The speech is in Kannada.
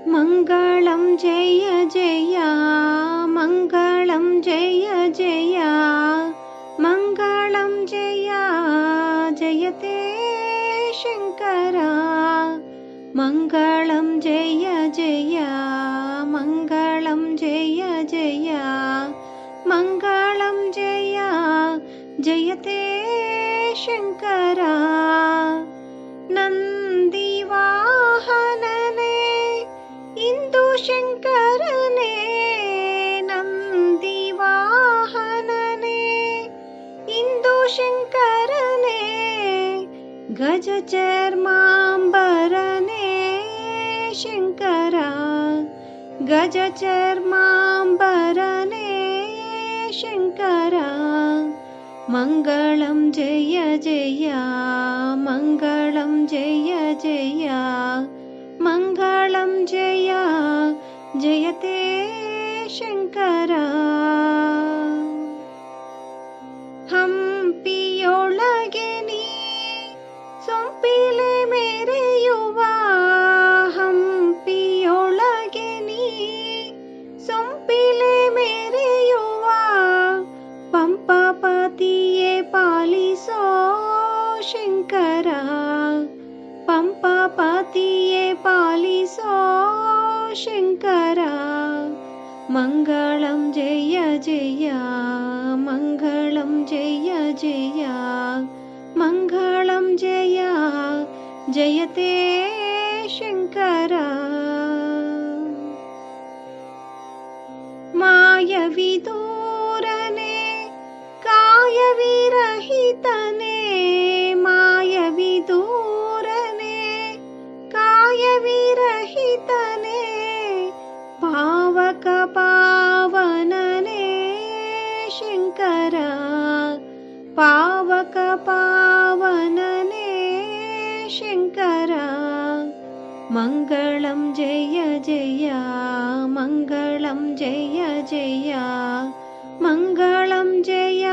मङ्गलं जय जय मङ्गलं जय जय मङ्गलं जय जयते शङ्करा मङ्गलं जय जय मङ्गलं जय जय मङ्गलं जय जयते शङ्करा नन्दिवाहनने इंदु शङ्करने नन्दिवाहनने इंदु शङ्करने गजचर्माम्बरने शङ्करा गजचर्माम्बरने शङ्करा मङ्गलं जय जय मङ्गलं जय जय मङ्गलं जय जयते शङ्करा हम्पियोळगे ನೀ ಸೊಂಪಿಲೆ ಮೆರೆಯುವ ಹಂಪಿಯೊಳಗೆ ನೀ ಸೊಂಪಿಲೆ ಮೆರೆಯುವ ಪಂಪಾಪತಿಯೇ ಪಾಲಿಸೋ ಶಂಕರ ಪಂಪಾಪತಿಯೇ ಪಾಲಿಸೋ ಶಂಕರ ಮಂಗಳಂ ಜಯ ಜಯ ಮಂಗಳಂ ಜಯ ಜಯ ಮಂಗಳಂ ಜಯ ಜಯತೆ ಶಂಕರ ಮಾಯವಿದೂರನೆ ಕಾಯವಿರಹಿತನೆ ಮಾಯವಿದೂರನೆ ಕಾಯವಿರಹಿತನೆ ಪಾವಕ ಪಾವನನೆ ಶಂಕರ ಪಾವಕ ಪಾವನನೆ ಶಂಕರ ಮಂಗಳಂ ಜಯ ಜಯ ಮಂಗಳಂ ಜಯ ಜಯ ಮಂಗಳಂ ಜಯ